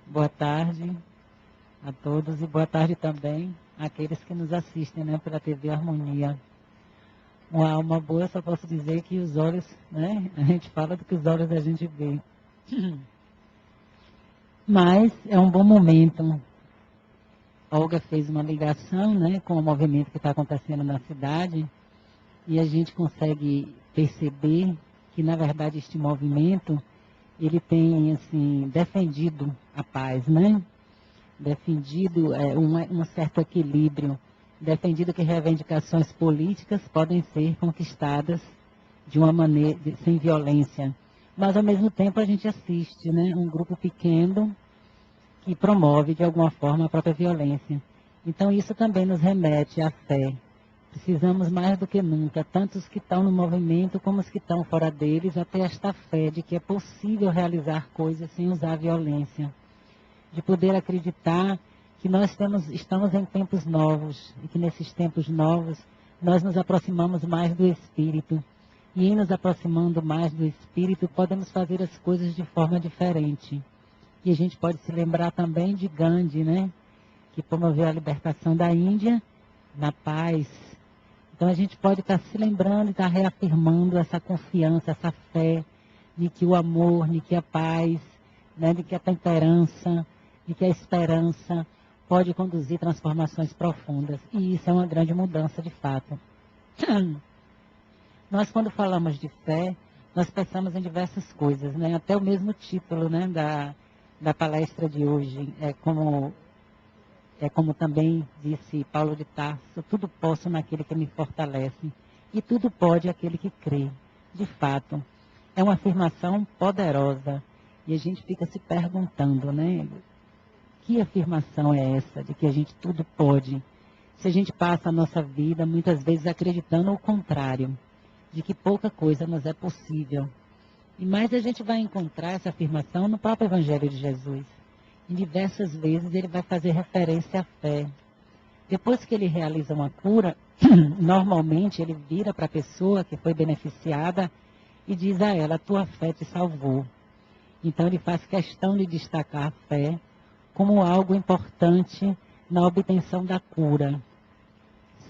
Boa tarde a todos e boa tarde também àqueles que nos assistem, né, pela TV Harmonia. Uma alma boa, só posso dizer que os olhos, né, a gente fala do que os olhos da gente vê. Mas é um bom momento. A Olga fez uma ligação, né, com o movimento que está acontecendo na cidade e a gente consegue perceber que, na verdade, este movimento, ele tem, assim, defendido a paz, né? Defendido um certo equilíbrio, defendido que reivindicações políticas podem ser conquistadas de uma maneira, sem violência. Mas, ao mesmo tempo, a gente assiste, né, um grupo pequeno que promove, de alguma forma, a própria violência. Então, isso também nos remete à fé. Precisamos mais do que nunca, tanto os que estão no movimento como os que estão fora deles, até esta fé de que é possível realizar coisas sem usar violência. De poder acreditar que nós estamos em tempos novos e que nesses tempos novos nós nos aproximamos mais do Espírito. E em nos aproximando mais do Espírito, podemos fazer as coisas de forma diferente. E a gente pode se lembrar também de Gandhi, né? Que promoveu a libertação da Índia na paz. Então a gente pode estar se lembrando e estar reafirmando essa confiança, essa fé de que o amor, de que a paz, né? De que a temperança, de que a esperança pode conduzir transformações profundas. E isso é uma grande mudança de fato. Nós, quando falamos de fé, nós pensamos em diversas coisas, né? Até o mesmo título, né, da palestra de hoje, é como também disse Paulo de Tarso, tudo posso naquele que me fortalece, e tudo pode aquele que crê. De fato, é uma afirmação poderosa, e a gente fica se perguntando, né, que afirmação é essa, de que a gente tudo pode, se a gente passa a nossa vida muitas vezes acreditando o contrário, de que pouca coisa nos é possível. E mais a gente vai encontrar essa afirmação no próprio Evangelho de Jesus. Em diversas vezes ele vai fazer referência à fé. Depois que ele realiza uma cura, normalmente ele vira para a pessoa que foi beneficiada e diz a ela, tua fé te salvou. Então ele faz questão de destacar a fé como algo importante na obtenção da cura.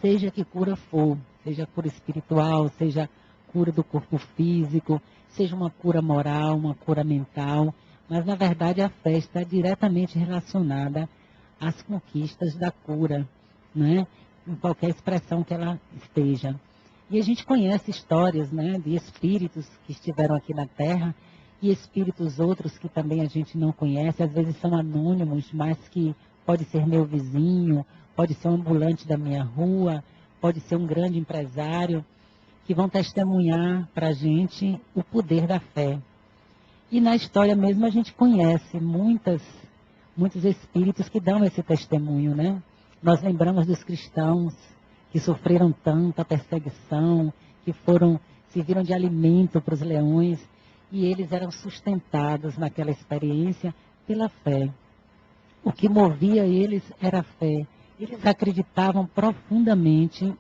Seja que cura for, seja cura espiritual, seja cura do corpo físico, seja uma cura moral, uma cura mental, mas na verdade a fé está diretamente relacionada às conquistas da cura, né? Em qualquer expressão que ela esteja. E a gente conhece histórias, né, de espíritos que estiveram aqui na Terra e espíritos outros que também a gente não conhece, às vezes são anônimos, mas que pode ser meu vizinho, pode ser um ambulante da minha rua, pode ser um grande empresário, que vão testemunhar para a gente o poder da fé. E na história mesmo a gente conhece muitos espíritos que dão esse testemunho, né? Nós lembramos dos cristãos que sofreram tanta perseguição, que serviram de alimento para os leões, e eles eram sustentados naquela experiência pela fé. O que movia eles era a fé. Eles acreditavam profundamente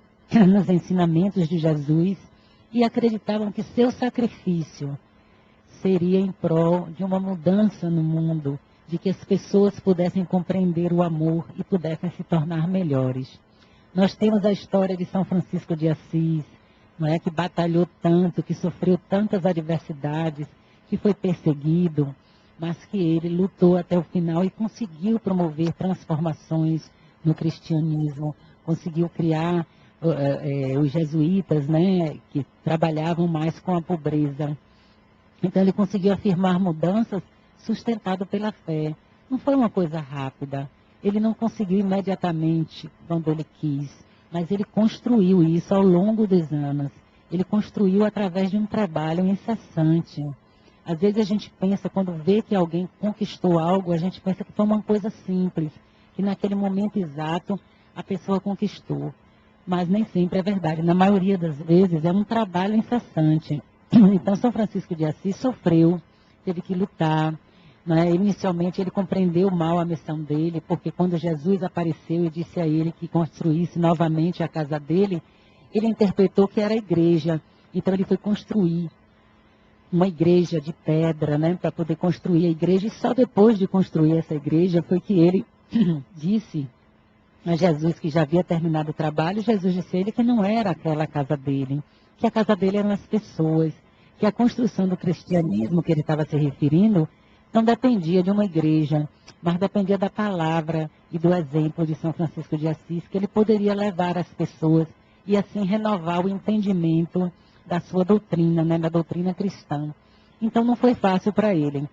nos ensinamentos de Jesus e acreditavam que seu sacrifício seria em prol de uma mudança no mundo, de que as pessoas pudessem compreender o amor e pudessem se tornar melhores. Nós temos a história de São Francisco de Assis, não é, que batalhou tanto, que sofreu tantas adversidades, que foi perseguido, mas que ele lutou até o final e conseguiu promover transformações no cristianismo, conseguiu criar os jesuítas, né, que trabalhavam mais com a pobreza. Então ele conseguiu afirmar mudanças sustentado pela fé. Não foi uma coisa rápida. Ele não conseguiu imediatamente quando ele quis, mas ele construiu isso ao longo dos anos. Ele construiu através de um trabalho incessante. Às vezes a gente pensa, quando vê que alguém conquistou algo, a gente pensa que foi uma coisa simples, que naquele momento exato a pessoa conquistou. Mas nem sempre é verdade. Na maioria das vezes é um trabalho incessante. Então São Francisco de Assis sofreu, teve que lutar. Né? Inicialmente ele compreendeu mal a missão dele, porque quando Jesus apareceu e disse a ele que construísse novamente a casa dele, ele interpretou que era a igreja. Então ele foi construir. uma igreja de pedra, né, para poder construir a igreja, e só depois de construir essa igreja foi que ele disse a Jesus que já havia terminado o trabalho. Jesus disse a ele que não era aquela a casa dele, que a casa dele eram as pessoas, que a construção do cristianismo que ele estava se referindo não dependia de uma igreja, mas dependia da palavra e do exemplo de São Francisco de Assis, que ele poderia levar às pessoas e assim renovar o entendimento da sua doutrina, né, da doutrina cristã. Então não foi fácil para ele,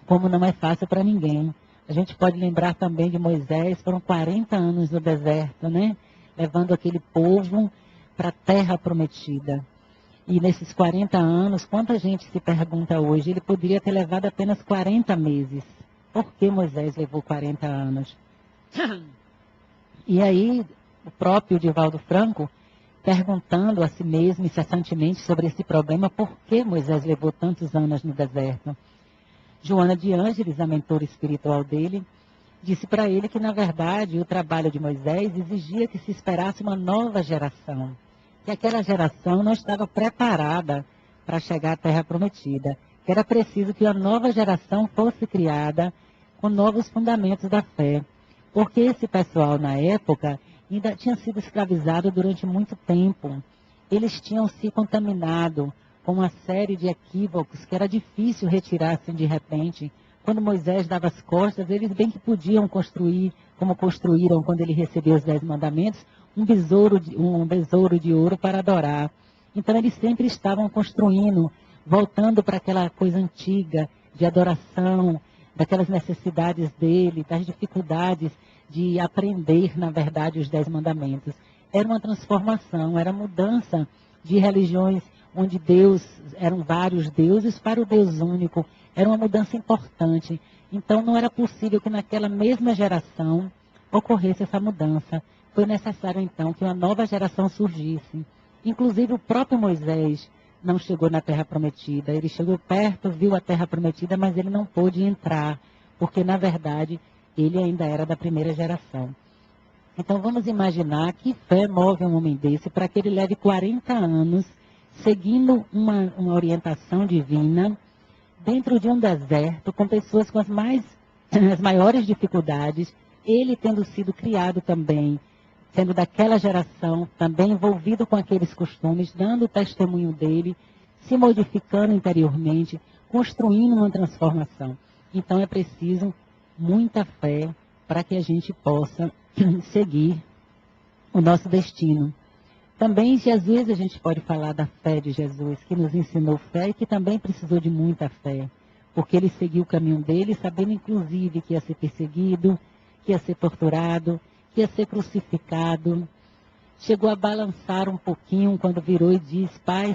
como não é fácil para ninguém. A gente pode lembrar também de Moisés, foram 40 anos no deserto, né, levando aquele povo para a terra prometida. E nesses 40 anos, quanta gente se pergunta hoje, ele poderia ter levado apenas 40 meses. Por que Moisés levou 40 anos? E aí, o próprio Divaldo Franco, perguntando a si mesmo incessantemente sobre esse problema, por que Moisés levou tantos anos no deserto? Joana de Ângeles, a mentora espiritual dele, disse para ele que, na verdade, o trabalho de Moisés exigia que se esperasse uma nova geração, que aquela geração não estava preparada para chegar à Terra Prometida, que era preciso que a nova geração fosse criada com novos fundamentos da fé, porque esse pessoal, na época, ainda tinha sido escravizado durante muito tempo. Eles tinham se contaminado com uma série de equívocos que era difícil retirar assim de repente. Quando Moisés dava as costas, eles bem que podiam construir, como construíram quando ele recebeu os 10 mandamentos, um besouro de ouro para adorar. Então eles sempre estavam construindo, voltando para aquela coisa antiga de adoração, daquelas necessidades dele, das dificuldades de aprender, na verdade, os 10 mandamentos. Era uma transformação, era mudança de religiões onde Deus, eram vários deuses para o Deus único. Era uma mudança importante. Então não era possível que naquela mesma geração ocorresse essa mudança. Foi necessário então que uma nova geração surgisse. Inclusive o próprio Moisés não chegou na Terra Prometida. Ele chegou perto, viu a Terra Prometida, mas ele não pôde entrar, porque na verdade ele ainda era da primeira geração. Então vamos imaginar que fé move um homem desse para que ele leve 40 anos seguindo uma orientação divina dentro de um deserto, com pessoas com as maiores dificuldades, ele tendo sido criado também, sendo daquela geração, também envolvido com aqueles costumes, dando o testemunho dele, se modificando interiormente, construindo uma transformação. Então é preciso muita fé para que a gente possa seguir o nosso destino. Também, às vezes, a gente pode falar da fé de Jesus, que nos ensinou fé e que também precisou de muita fé, porque ele seguiu o caminho dele, sabendo, inclusive, que ia ser perseguido, que ia ser torturado, que ia ser crucificado. Chegou a balançar um pouquinho quando virou e disse: Pai,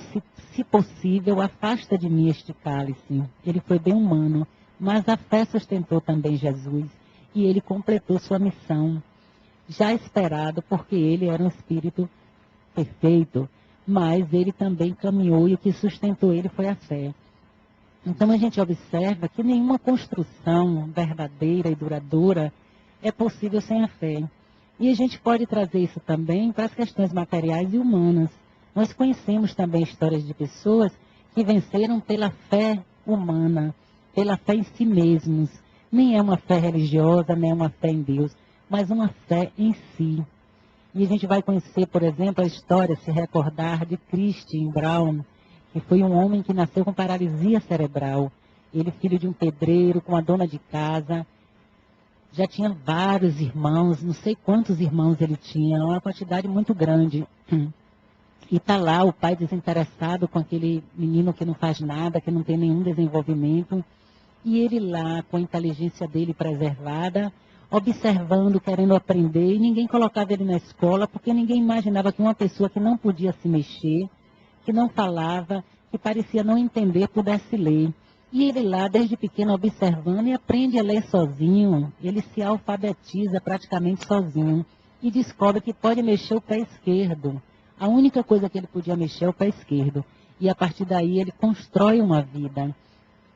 se possível, afasta de mim este cálice. Ele foi bem humano, mas a fé sustentou também Jesus, e ele completou sua missão, já esperado, porque ele era um espírito perfeito, mas ele também caminhou e o que sustentou ele foi a fé. Então a gente observa que nenhuma construção verdadeira e duradoura é possível sem a fé. E a gente pode trazer isso também para as questões materiais e humanas. Nós conhecemos também histórias de pessoas que venceram pela fé humana, pela fé em si mesmos. Nem é uma fé religiosa, nem é uma fé em Deus, mas uma fé em si. E a gente vai conhecer, por exemplo, a história, se recordar de Christian Brown, que foi um homem que nasceu com paralisia cerebral. Ele, filho de um pedreiro, com uma dona de casa, já tinha vários irmãos, não sei quantos irmãos ele tinha, uma quantidade muito grande. E está lá o pai desinteressado com aquele menino que não faz nada, que não tem nenhum desenvolvimento. E ele lá, com a inteligência dele preservada, observando, querendo aprender, e ninguém colocava ele na escola, porque ninguém imaginava que uma pessoa que não podia se mexer, que não falava, que parecia não entender, pudesse ler. E ele lá, desde pequeno, observando, e aprende a ler sozinho, ele se alfabetiza praticamente sozinho, e descobre que pode mexer o pé esquerdo. A única coisa que ele podia mexer é o pé esquerdo. E a partir daí ele constrói uma vida.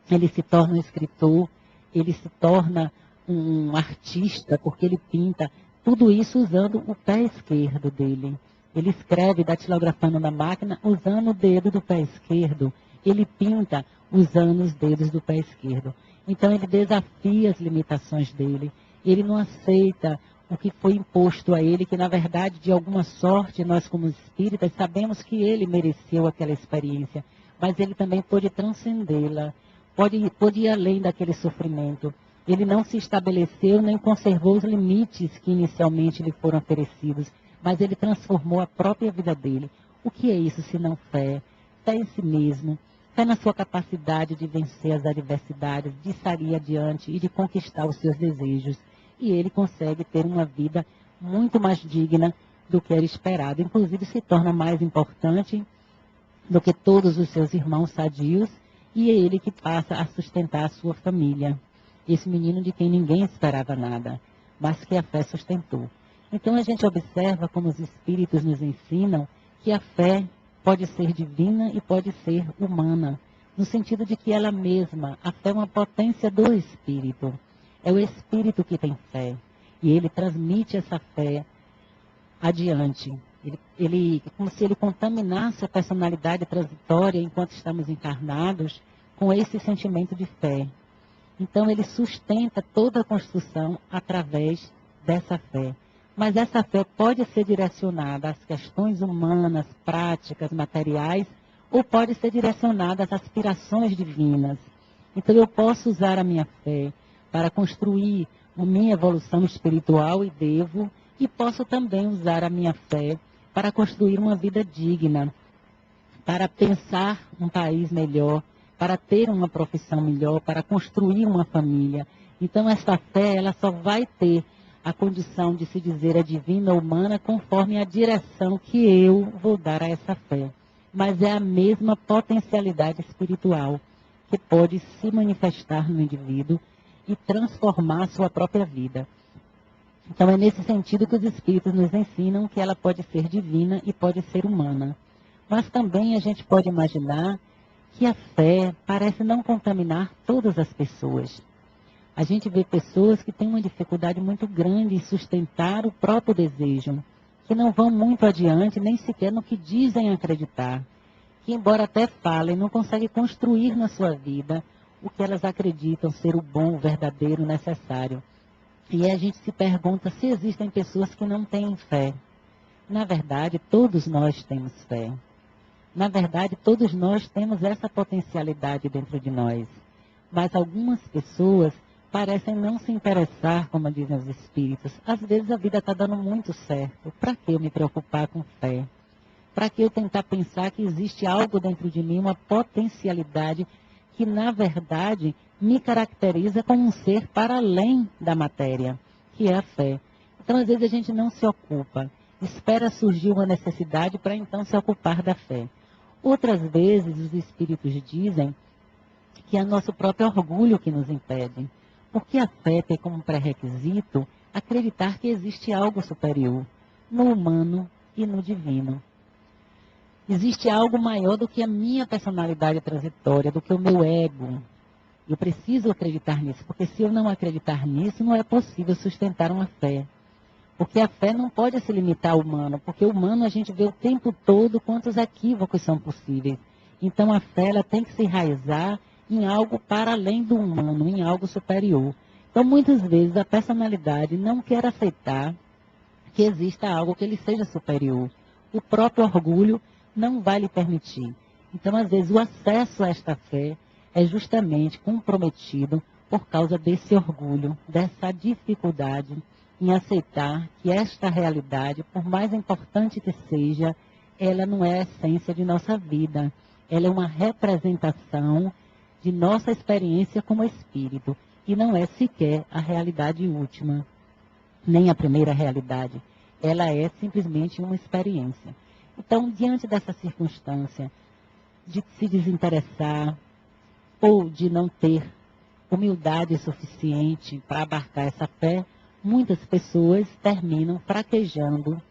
Ele se torna um escritor, ele se torna um artista, porque ele pinta, tudo isso usando o pé esquerdo dele. Ele escreve datilografando na máquina usando o dedo do pé esquerdo. ele pinta usando os dedos do pé esquerdo. Então ele desafia as limitações dele, ele não aceita o que foi imposto a ele, que na verdade, de alguma sorte, nós como espíritas sabemos que ele mereceu aquela experiência, mas ele também pôde transcendê-la, pôde ir além daquele sofrimento. Ele não se estabeleceu nem conservou os limites que inicialmente lhe foram oferecidos, mas ele transformou a própria vida dele. O que é isso se não fé? Fé em si mesmo, fé na sua capacidade de vencer as adversidades, de sair adiante e de conquistar os seus desejos. E ele consegue ter uma vida muito mais digna do que era esperado. Inclusive se torna mais importante do que todos os seus irmãos sadios, e é ele que passa a sustentar a sua família. Esse menino de quem ninguém esperava nada, mas que a fé sustentou. Então a gente observa como os espíritos nos ensinam que a fé pode ser divina e pode ser humana, no sentido de que ela mesma, a fé é uma potência do espírito. É o espírito que tem fé, e ele transmite essa fé adiante. Ele, como se ele contaminasse a personalidade transitória enquanto estamos encarnados com esse sentimento de fé. Então ele sustenta toda a construção através dessa fé. Mas essa fé pode ser direcionada às questões humanas, práticas, materiais, ou pode ser direcionada às aspirações divinas. Então eu posso usar a minha fé para construir a minha evolução espiritual e posso também usar a minha fé para construir uma vida digna, para pensar um país melhor, para ter uma profissão melhor, para construir uma família. Então essa fé, ela só vai ter a condição de se dizer a divina ou humana conforme a direção que eu vou dar a essa fé. Mas é a mesma potencialidade espiritual que pode se manifestar no indivíduo e transformar a sua própria vida. Então é nesse sentido que os espíritos nos ensinam que ela pode ser divina e pode ser humana. Mas também a gente pode imaginar que a fé parece não contaminar todas as pessoas. A gente vê pessoas que têm uma dificuldade muito grande em sustentar o próprio desejo, que não vão muito adiante, nem sequer no que dizem acreditar, que embora até falem, não conseguem construir na sua vida o que elas acreditam ser o bom, o verdadeiro, o necessário. E aí a gente se pergunta se existem pessoas que não têm fé. Na verdade, todos nós temos fé. Na verdade, todos nós temos essa potencialidade dentro de nós. Mas algumas pessoas parecem não se interessar, como dizem os espíritos. Às vezes a vida está dando muito certo. Para que eu me preocupar com fé? Para que eu tentar pensar que existe algo dentro de mim, uma potencialidade que, na verdade, me caracteriza como um ser para além da matéria, que é a fé. Então, às vezes, a gente não se ocupa, espera surgir uma necessidade para então se ocupar da fé. Outras vezes, os espíritos dizem que é nosso próprio orgulho que nos impede, porque a fé tem como pré-requisito acreditar que existe algo superior, no humano e no divino. Existe algo maior do que a minha personalidade transitória, do que o meu ego. Eu preciso acreditar nisso, porque se eu não acreditar nisso, não é possível sustentar uma fé. Porque a fé não pode se limitar ao humano, porque o humano a gente vê o tempo todo quantos equívocos são possíveis. Então a fé ela tem que se enraizar em algo para além do humano, em algo superior. Então muitas vezes a personalidade não quer aceitar que exista algo que lhe seja superior. O próprio orgulho não vai lhe permitir. Então às vezes o acesso a esta fé é justamente comprometido por causa desse orgulho, dessa dificuldade em aceitar que esta realidade, por mais importante que seja, ela não é a essência de nossa vida. Ela é uma representação de nossa experiência como espírito e não é sequer a realidade última, nem a primeira realidade. Ela é simplesmente uma experiência. Então, diante dessa circunstância de se desinteressar ou de não ter humildade suficiente para abarcar essa fé, muitas pessoas terminam fraquejando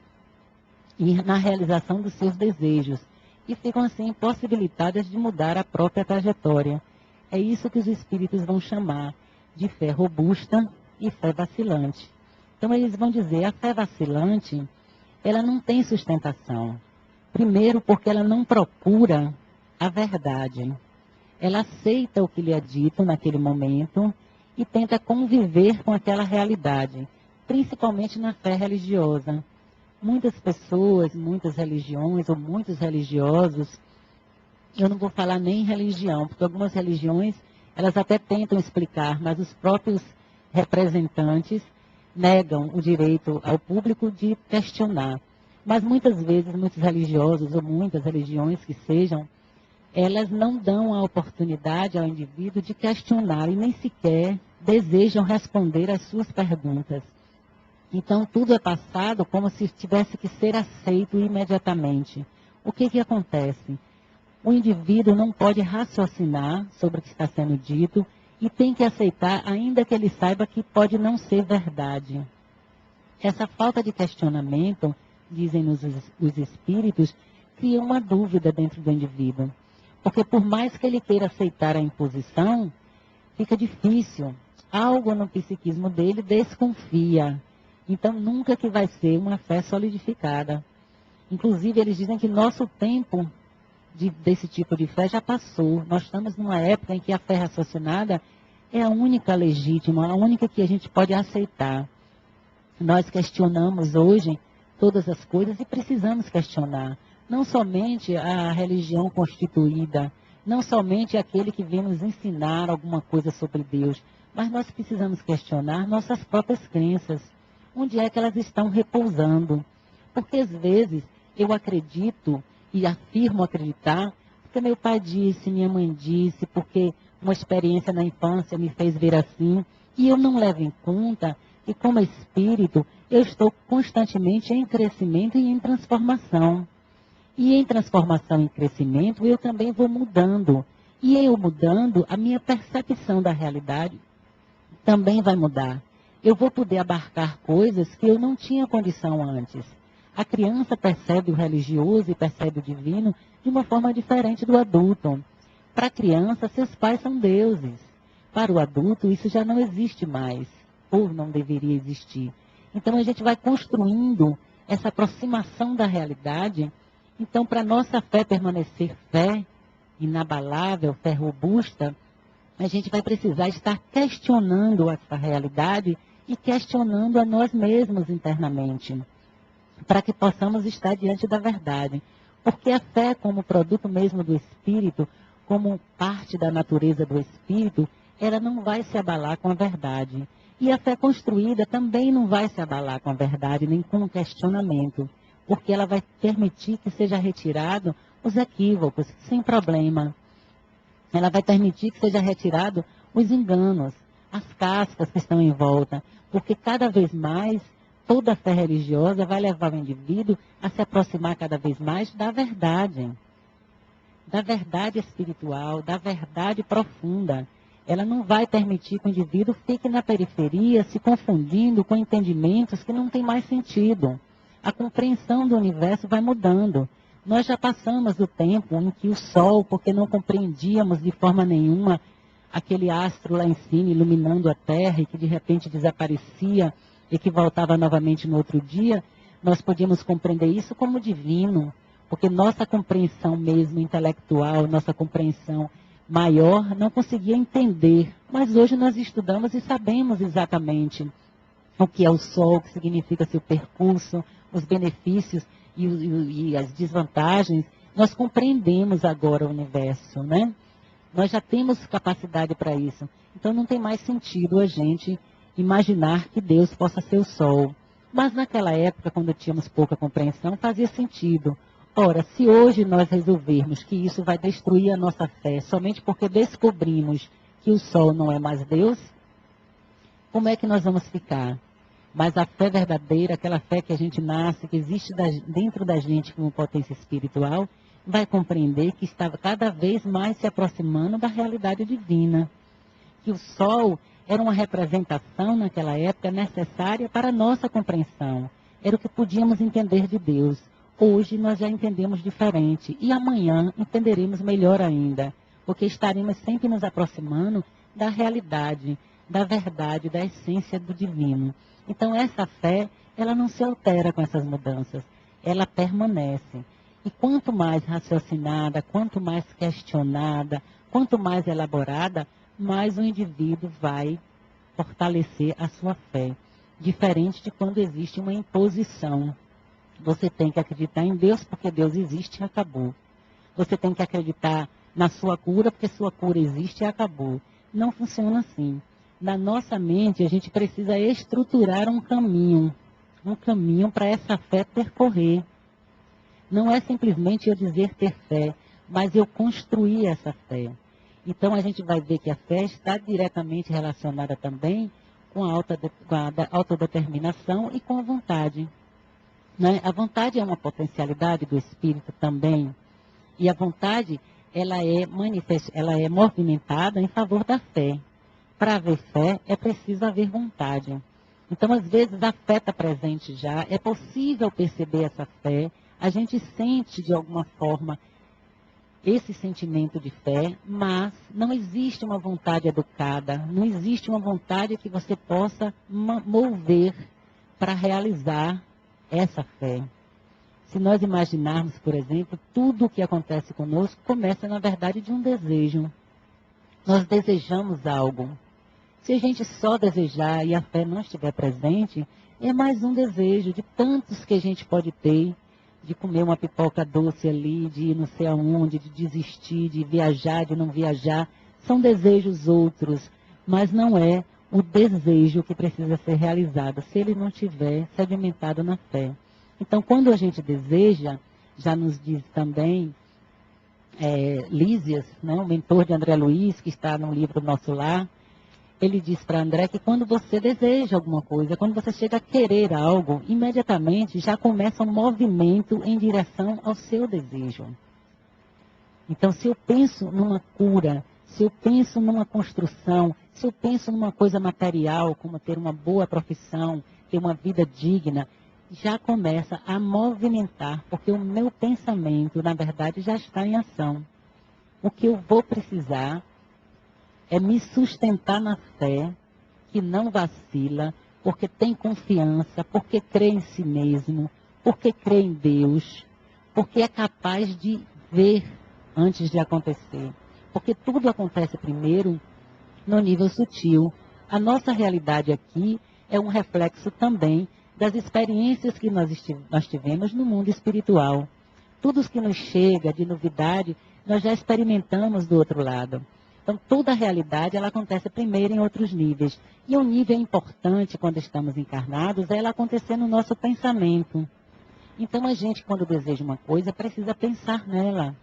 na realização dos seus desejos e ficam assim impossibilitadas de mudar a própria trajetória. É isso que os espíritos vão chamar de fé robusta e fé vacilante. Então eles vão dizer, a fé vacilante, ela não tem sustentação. Primeiro porque ela não procura a verdade. Ela aceita o que lhe é dito naquele momento e tenta conviver com aquela realidade, principalmente na fé religiosa. Muitas pessoas, muitas religiões ou muitos religiosos, eu não vou falar nem religião, porque algumas religiões, elas até tentam explicar, mas os próprios representantes negam o direito ao público de questionar. Mas muitas vezes, muitos religiosos ou muitas religiões que sejam, elas não dão a oportunidade ao indivíduo de questionar e nem sequer desejam responder às suas perguntas. Então, tudo é passado como se tivesse que ser aceito imediatamente. O que acontece? O indivíduo não pode raciocinar sobre o que está sendo dito e tem que aceitar, ainda que ele saiba que pode não ser verdade. Essa falta de questionamento, dizem-nos os espíritos, cria uma dúvida dentro do indivíduo. Porque por mais que ele queira aceitar a imposição, fica difícil. Algo no psiquismo dele desconfia. Então, nunca que vai ser uma fé solidificada. Inclusive, eles dizem que nosso tempo desse tipo de fé já passou. Nós estamos numa época em que a fé raciocinada é a única legítima, a única que a gente pode aceitar. Nós questionamos hoje todas as coisas e precisamos questionar. Não somente a religião constituída, não somente aquele que vem nos ensinar alguma coisa sobre Deus, mas nós precisamos questionar nossas próprias crenças. Onde é que elas estão repousando? Porque às vezes eu acredito e afirmo acreditar, porque meu pai disse, minha mãe disse, porque uma experiência na infância me fez ver assim, e eu não levo em conta que como espírito eu estou constantemente em crescimento e em transformação. E em transformação e crescimento eu também vou mudando. E eu mudando, a minha percepção da realidade também vai mudar. Eu vou poder abarcar coisas que eu não tinha condição antes. A criança percebe o religioso e percebe o divino de uma forma diferente do adulto. Para a criança, seus pais são deuses. Para o adulto, isso já não existe mais, ou não deveria existir. Então, a gente vai construindo essa aproximação da realidade. Então, para a nossa fé permanecer fé, inabalável, fé robusta, a gente vai precisar estar questionando essa realidade e questionando a nós mesmos internamente, para que possamos estar diante da verdade. Porque a fé, como produto mesmo do Espírito, como parte da natureza do Espírito, ela não vai se abalar com a verdade. E a fé construída também não vai se abalar com a verdade, nem com o questionamento, porque ela vai permitir que seja retirado os equívocos, sem problema. Ela vai permitir que seja retirado os enganos, as cascas que estão em volta, porque cada vez mais toda a fé religiosa vai levar o indivíduo a se aproximar cada vez mais da verdade espiritual, da verdade profunda. Ela não vai permitir que o indivíduo fique na periferia, se confundindo com entendimentos que não têm mais sentido. A compreensão do universo vai mudando. Nós já passamos do tempo em que o Sol, porque não compreendíamos de forma nenhuma aquele astro lá em cima iluminando a Terra e que de repente desaparecia e que voltava novamente no outro dia, nós podíamos compreender isso como divino, porque nossa compreensão mesmo intelectual, nossa compreensão maior, não conseguia entender. Mas hoje nós estudamos e sabemos exatamente o que é o Sol, o que significa seu percurso, os benefícios e as desvantagens. Nós compreendemos agora o universo, né? Nós já temos capacidade para isso. Então não tem mais sentido a gente imaginar que Deus possa ser o Sol. Mas naquela época, quando tínhamos pouca compreensão, fazia sentido. Ora, se hoje nós resolvermos que isso vai destruir a nossa fé somente porque descobrimos que o Sol não é mais Deus, como é que nós vamos ficar? Mas a fé verdadeira, aquela fé que a gente nasce, que existe dentro da gente como potência espiritual, vai compreender que estava cada vez mais se aproximando da realidade divina. Que o Sol era uma representação naquela época necessária para a nossa compreensão. Era o que podíamos entender de Deus. Hoje nós já entendemos diferente e amanhã entenderemos melhor ainda, porque estaremos sempre nos aproximando da realidade, da verdade, da essência do divino. Então essa fé, ela não se altera com essas mudanças, ela permanece. E quanto mais raciocinada, quanto mais questionada, quanto mais elaborada, mais o indivíduo vai fortalecer a sua fé. Diferente de quando existe uma imposição. Você tem que acreditar em Deus porque Deus existe e acabou. Você tem que acreditar na sua cura porque sua cura existe e acabou. Não funciona assim. Na nossa mente, a gente precisa estruturar um caminho para essa fé percorrer. Não é simplesmente eu dizer ter fé, mas eu construir essa fé. Então a gente vai ver que a fé está diretamente relacionada também com a autodeterminação e com a vontade. Né? A vontade é uma potencialidade do espírito também. E a vontade, ela é movimentada em favor da fé. Para haver fé, é preciso haver vontade. Então, às vezes, a fé está presente já, é possível perceber essa fé, a gente sente, de alguma forma, esse sentimento de fé, mas não existe uma vontade educada, não existe uma vontade que você possa mover para realizar essa fé. Se nós imaginarmos, por exemplo, tudo o que acontece conosco começa, na verdade, de um desejo. Nós desejamos algo. Se a gente só desejar e a fé não estiver presente, é mais um desejo de tantos que a gente pode ter, de comer uma pipoca doce ali, de ir não sei aonde, de desistir, de viajar, de não viajar. São desejos outros, mas não é o desejo que precisa ser realizado, se ele não estiver sedimentado na fé. Então, quando a gente deseja, já nos diz também Lísias, né, o mentor de André Luiz, que está no livro Nosso Lar, ele diz para André que quando você deseja alguma coisa, quando você chega a querer algo, imediatamente já começa um movimento em direção ao seu desejo. Então, se eu penso numa cura, se eu penso numa construção, se eu penso numa coisa material, como ter uma boa profissão, ter uma vida digna, já começa a movimentar, porque o meu pensamento, na verdade, já está em ação. O que eu vou precisar é me sustentar na fé, que não vacila, porque tem confiança, porque crê em si mesmo, porque crê em Deus, porque é capaz de ver antes de acontecer. Porque tudo acontece primeiro no nível sutil. A nossa realidade aqui é um reflexo também das experiências que nós tivemos no mundo espiritual. Tudo que nos chega de novidade, nós já experimentamos do outro lado. Então, toda a realidade, ela acontece primeiro em outros níveis. E um nível importante, quando estamos encarnados, é ela acontecer no nosso pensamento. Então, a gente, quando deseja uma coisa, precisa pensar nela.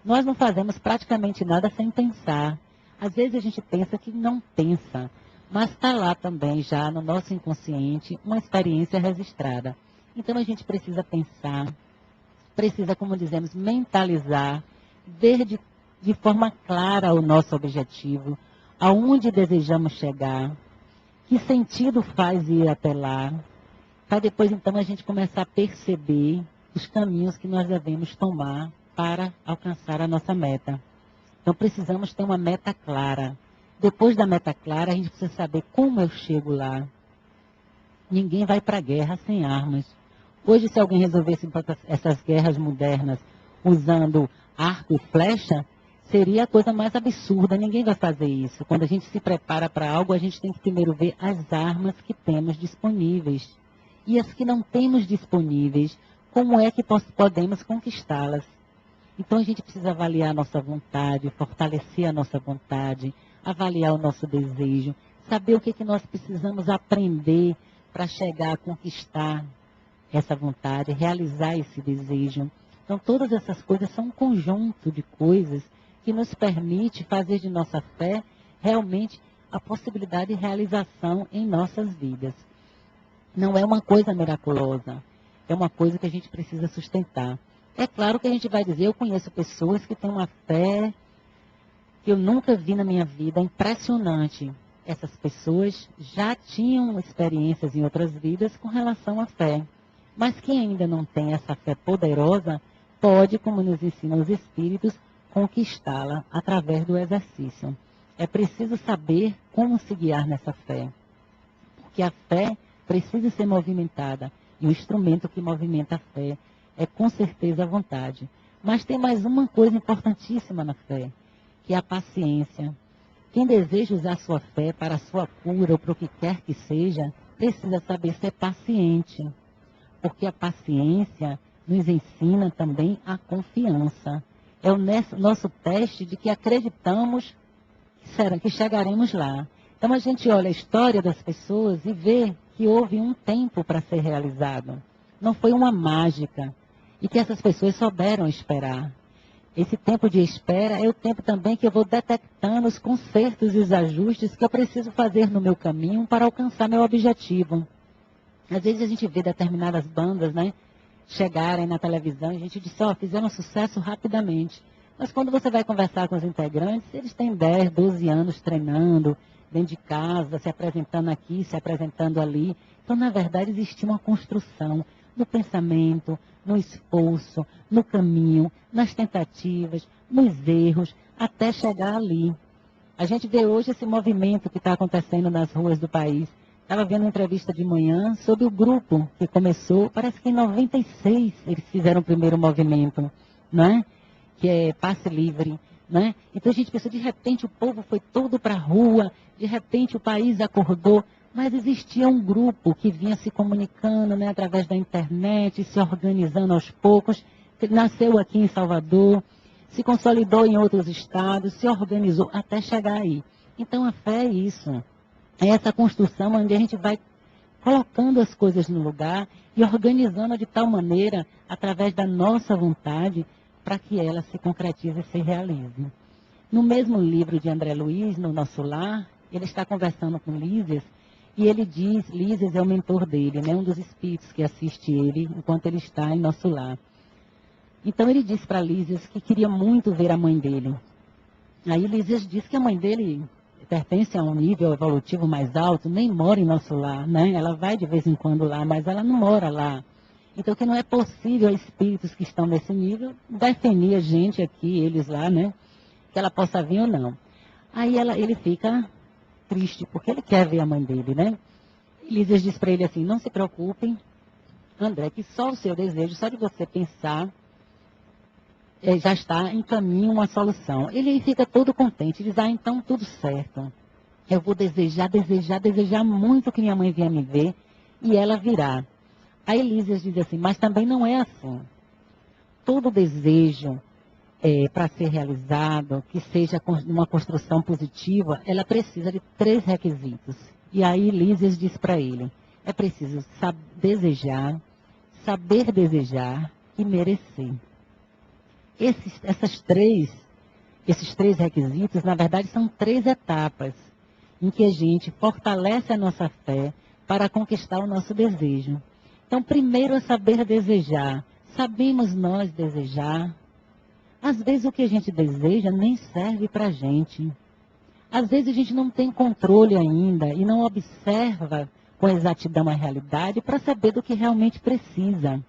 Nós não fazemos praticamente nada sem pensar. Às vezes a gente pensa que não pensa, mas está lá também, já no nosso inconsciente, uma experiência registrada. Então, a gente precisa pensar, precisa, como dizemos, mentalizar, ver de forma clara o nosso objetivo, aonde desejamos chegar, que sentido faz ir até lá, para depois então a gente começar a perceber os caminhos que nós devemos tomar para alcançar a nossa meta. Então precisamos ter uma meta clara. Depois da meta clara, a gente precisa saber como eu chego lá. Ninguém vai para a guerra sem armas. Hoje, se alguém resolvesse essas guerras modernas usando arco e flecha, seria a coisa mais absurda. Ninguém vai fazer isso. Quando a gente se prepara para algo, a gente tem que primeiro ver as armas que temos disponíveis. E as que não temos disponíveis, como é que podemos conquistá-las? Então, a gente precisa avaliar a nossa vontade, fortalecer a nossa vontade, avaliar o nosso desejo, saber o que nós precisamos aprender para chegar a conquistar essa vontade, realizar esse desejo. Então, todas essas coisas são um conjunto de coisas que nos permite fazer de nossa fé realmente a possibilidade de realização em nossas vidas. Não é uma coisa miraculosa, é uma coisa que a gente precisa sustentar. É claro que a gente vai dizer, eu conheço pessoas que têm uma fé que eu nunca vi na minha vida, impressionante. Essas pessoas já tinham experiências em outras vidas com relação à fé. Mas quem ainda não tem essa fé poderosa, pode, como nos ensinam os Espíritos, conquistá-la através do exercício. É preciso saber como se guiar nessa fé. Porque a fé precisa ser movimentada. E o instrumento que movimenta a fé é com certeza a vontade. Mas tem mais uma coisa importantíssima na fé, que é a paciência. Quem deseja usar sua fé para a sua cura ou para o que quer que seja, precisa saber ser paciente. Porque a paciência nos ensina também a confiança. É o nosso teste de que acreditamos que chegaremos lá. Então a gente olha a história das pessoas e vê que houve um tempo para ser realizado. Não foi uma mágica. E que essas pessoas souberam esperar. Esse tempo de espera é o tempo também que eu vou detectando os consertos e os ajustes que eu preciso fazer no meu caminho para alcançar meu objetivo. Às vezes a gente vê determinadas bandas, né, chegarem na televisão e a gente diz, fizeram sucesso rapidamente. Mas quando você vai conversar com os integrantes, eles têm 10, 12 anos treinando, dentro de casa, se apresentando aqui, se apresentando ali. Então, na verdade, existe uma construção no pensamento, no esforço, no caminho, nas tentativas, nos erros, até chegar ali. A gente vê hoje esse movimento que está acontecendo nas ruas do país. Estava vendo uma entrevista de manhã sobre o grupo que começou, parece que em 96 eles fizeram o primeiro movimento, não é? Que é Passe Livre, né? Então a gente pensou, de repente o povo foi todo para a rua, de repente o país acordou, mas existia um grupo que vinha se comunicando, né, através da internet, se organizando aos poucos, que nasceu aqui em Salvador, se consolidou em outros estados, se organizou até chegar aí. Então a fé é isso, é essa construção onde a gente vai colocando as coisas no lugar e organizando de tal maneira, através da nossa vontade, para que ela se concretize e se realize. No mesmo livro de André Luiz, No Nosso Lar, ele está conversando com Lísias, e ele diz, Lísias é o mentor dele, né, um dos espíritos que assiste ele enquanto ele está em Nosso Lar. Então ele disse para Lísias que queria muito ver a mãe dele. Aí Lísias disse que a mãe dele pertence a um nível evolutivo mais alto, nem mora em Nosso Lar, né? Ela vai de vez em quando lá, mas ela não mora lá. Então que não é possível a espíritos que estão nesse nível definir a gente aqui, eles lá, né? Que ela possa vir ou não. Aí ele fica triste, porque ele quer ver a mãe dele, né? Lísias diz para ele assim, não se preocupem, André, que só o seu desejo, só de você pensar, já está em caminho uma solução. Ele fica todo contente, diz, então tudo certo. Eu vou desejar muito que minha mãe venha me ver e ela virá. Aí Lísias diz assim, mas também não é assim. Todo desejo para ser realizado, que seja uma construção positiva, ela precisa de 3 requisitos. E aí Lísias diz para ele, é preciso desejar, saber desejar e merecer. Esses três requisitos, na verdade, são 3 etapas em que a gente fortalece a nossa fé para conquistar o nosso desejo. Então, primeiro é saber desejar. Sabemos nós desejar? Às vezes o que a gente deseja nem serve para a gente. Às vezes a gente não tem controle ainda e não observa com exatidão a realidade para saber do que realmente precisa.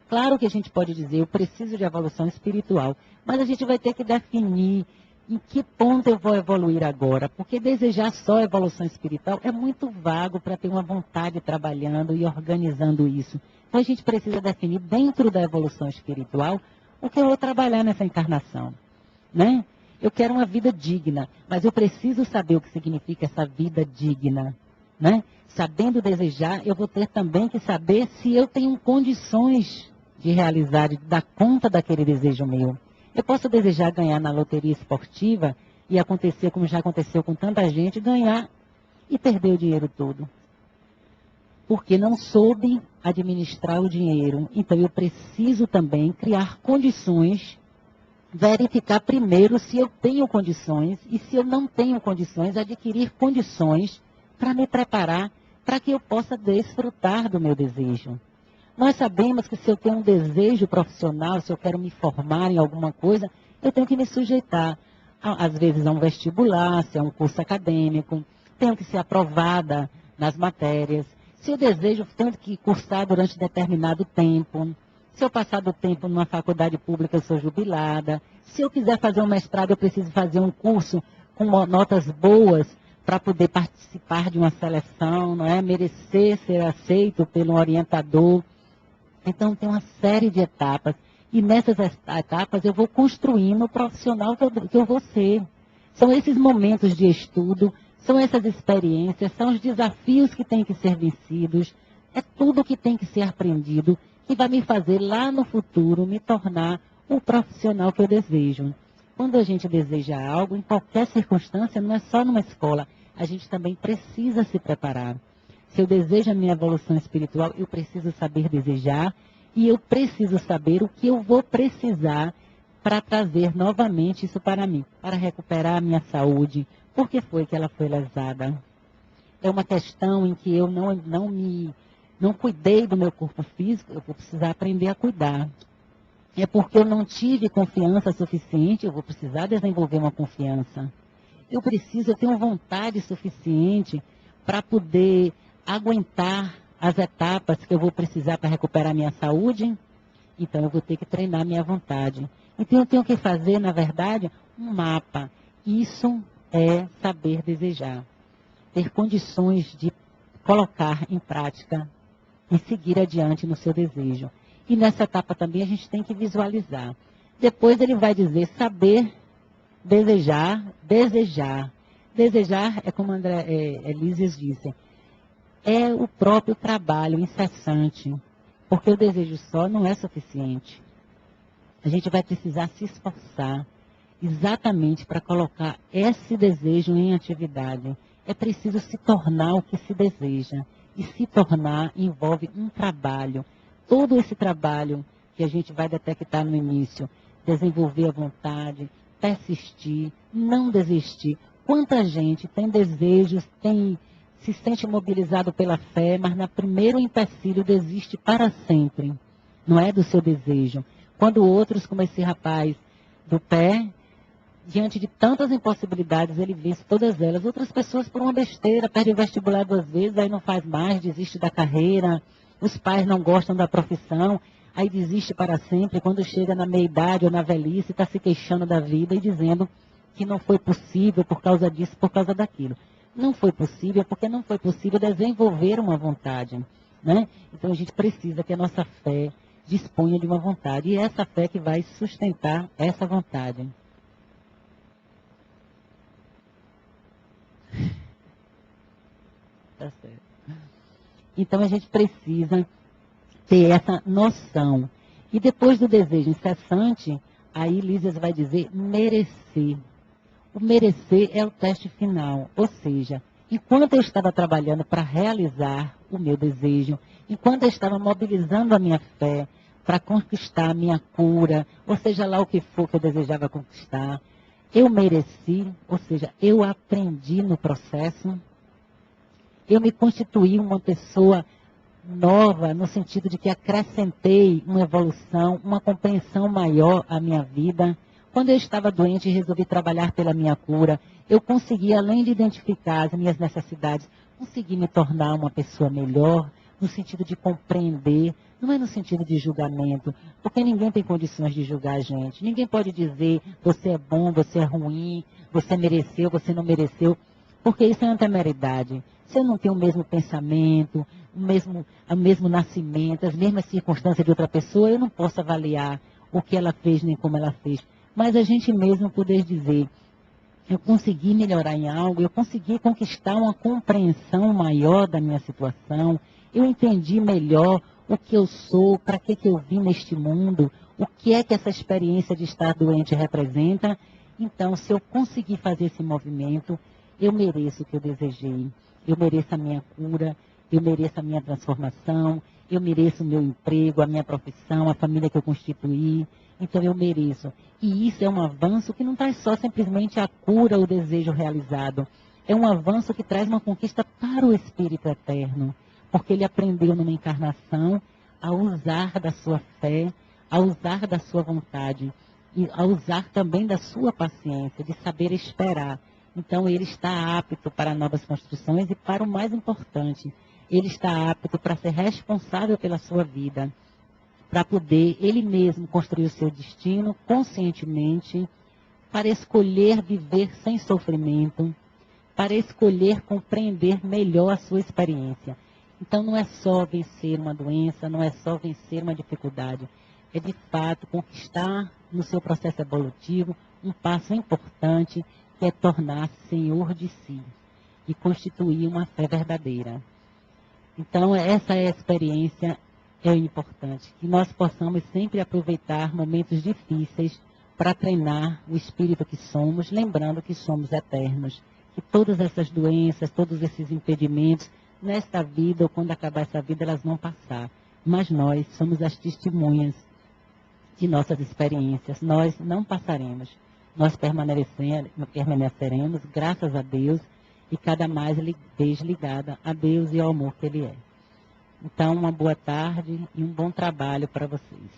Claro que a gente pode dizer, eu preciso de evolução espiritual, mas a gente vai ter que definir em que ponto eu vou evoluir agora, porque desejar só evolução espiritual é muito vago para ter uma vontade trabalhando e organizando isso. Então a gente precisa definir dentro da evolução espiritual o que eu vou trabalhar nessa encarnação, né? Eu quero uma vida digna, mas eu preciso saber o que significa essa vida digna, né? Sabendo desejar, eu vou ter também que saber se eu tenho condições de realizar, de dar conta daquele desejo meu. Eu posso desejar ganhar na loteria esportiva e acontecer, como já aconteceu com tanta gente, ganhar e perder o dinheiro todo. Porque não soube administrar o dinheiro. Então eu preciso também criar condições, verificar primeiro se eu tenho condições e se eu não tenho condições, adquirir condições para me preparar para que eu possa desfrutar do meu desejo. Nós sabemos que se eu tenho um desejo profissional, se eu quero me formar em alguma coisa, eu tenho que me sujeitar, às vezes, a um vestibular, se é um curso acadêmico, tenho que ser aprovada nas matérias. Se eu desejo, tenho que cursar durante determinado tempo. Se eu passar do tempo numa faculdade pública, eu sou jubilada. Se eu quiser fazer um mestrado, eu preciso fazer um curso com notas boas para poder participar de uma seleção, não é? Merecer ser aceito pelo orientador. Então, tem uma série de etapas. E nessas etapas, eu vou construindo o profissional que eu vou ser. São esses momentos de estudo, são essas experiências, são os desafios que têm que ser vencidos. É tudo que tem que ser aprendido, que vai me fazer lá no futuro me tornar o profissional que eu desejo. Quando a gente deseja algo, em qualquer circunstância, não é só numa escola, a gente também precisa se preparar. Se eu desejo a minha evolução espiritual, eu preciso saber desejar e eu preciso saber o que eu vou precisar para trazer novamente isso para mim, para recuperar a minha saúde. Por que foi que ela foi lesada? É uma questão em que eu não cuidei do meu corpo físico, eu vou precisar aprender a cuidar. É porque eu não tive confiança suficiente, eu vou precisar desenvolver uma confiança. Eu tenho vontade suficiente para poder aguentar as etapas que eu vou precisar para recuperar minha saúde. Então, eu vou ter que treinar minha vontade. Então, eu tenho que fazer, na verdade, um mapa. Isso é saber desejar. Ter condições de colocar em prática e seguir adiante no seu desejo. E nessa etapa também a gente tem que visualizar. Depois ele vai dizer saber desejar, desejar. Desejar é como Elísias disse, é o próprio trabalho incessante. Porque o desejo só não é suficiente. A gente vai precisar se esforçar exatamente para colocar esse desejo em atividade. É preciso se tornar o que se deseja. E se tornar envolve um trabalho. Todo esse trabalho que a gente vai detectar no início, desenvolver a vontade, persistir, não desistir. Quanta gente tem desejos, se sente mobilizado pela fé, mas no primeiro empecilho desiste para sempre. Não é do seu desejo. Quando outros, como esse rapaz do pé, diante de tantas impossibilidades, ele vence todas elas. Outras pessoas, por uma besteira, perdem o vestibular 2 vezes, aí não faz mais, desiste da carreira. Os pais não gostam da profissão, aí desiste para sempre. Quando chega na meia-idade ou na velhice, está se queixando da vida e dizendo que não foi possível por causa disso, por causa daquilo. Não foi possível porque não foi possível desenvolver uma vontade. Né? Então, a gente precisa que a nossa fé disponha de uma vontade. E é essa fé que vai sustentar essa vontade. Tá certo. Então, a gente precisa ter essa noção. E depois do desejo incessante, aí Lísias vai dizer merecer. O merecer é o teste final. Ou seja, enquanto eu estava trabalhando para realizar o meu desejo, enquanto eu estava mobilizando a minha fé para conquistar a minha cura, ou seja lá o que for que eu desejava conquistar, eu mereci, ou seja, eu aprendi no processo. Eu me constituí uma pessoa nova, no sentido de que acrescentei uma evolução, uma compreensão maior à minha vida. Quando eu estava doente e resolvi trabalhar pela minha cura, eu consegui, além de identificar as minhas necessidades, consegui me tornar uma pessoa melhor, no sentido de compreender, não é no sentido de julgamento, porque ninguém tem condições de julgar a gente. Ninguém pode dizer, você é bom, você é ruim, você mereceu, você não mereceu, porque isso é uma temeridade. Se eu não tenho o mesmo pensamento, o mesmo nascimento, as mesmas circunstâncias de outra pessoa, eu não posso avaliar o que ela fez nem como ela fez. Mas a gente mesmo poder dizer, eu consegui melhorar em algo, eu consegui conquistar uma compreensão maior da minha situação, eu entendi melhor o que eu sou, para que eu vim neste mundo, o que é que essa experiência de estar doente representa. Então, se eu conseguir fazer esse movimento, eu mereço o que eu desejei. Eu mereço a minha cura, eu mereço a minha transformação, eu mereço o meu emprego, a minha profissão, a família que eu constituí. Então eu mereço. E isso é um avanço que não traz só simplesmente a cura, o desejo realizado. É um avanço que traz uma conquista para o Espírito eterno. Porque ele aprendeu numa encarnação a usar da sua fé, a usar da sua vontade, e a usar também da sua paciência, de saber esperar. Então ele está apto para novas construções e para o mais importante, ele está apto para ser responsável pela sua vida, para poder ele mesmo construir o seu destino conscientemente, para escolher viver sem sofrimento, para escolher compreender melhor a sua experiência. Então, não é só vencer uma doença, não é só vencer uma dificuldade, é de fato conquistar no seu processo evolutivo um passo importante, que é tornar-se senhor de si e constituir uma fé verdadeira. Então, essa é a experiência, é importante, que nós possamos sempre aproveitar momentos difíceis para treinar o espírito que somos, lembrando que somos eternos, que todas essas doenças, todos esses impedimentos, nesta vida ou quando acabar essa vida, elas vão passar. Mas nós somos as testemunhas de nossas experiências, nós não passaremos, nós permaneceremos, graças a Deus, e cada vez ligada a Deus e ao amor que Ele é. Então, uma boa tarde e um bom trabalho para vocês.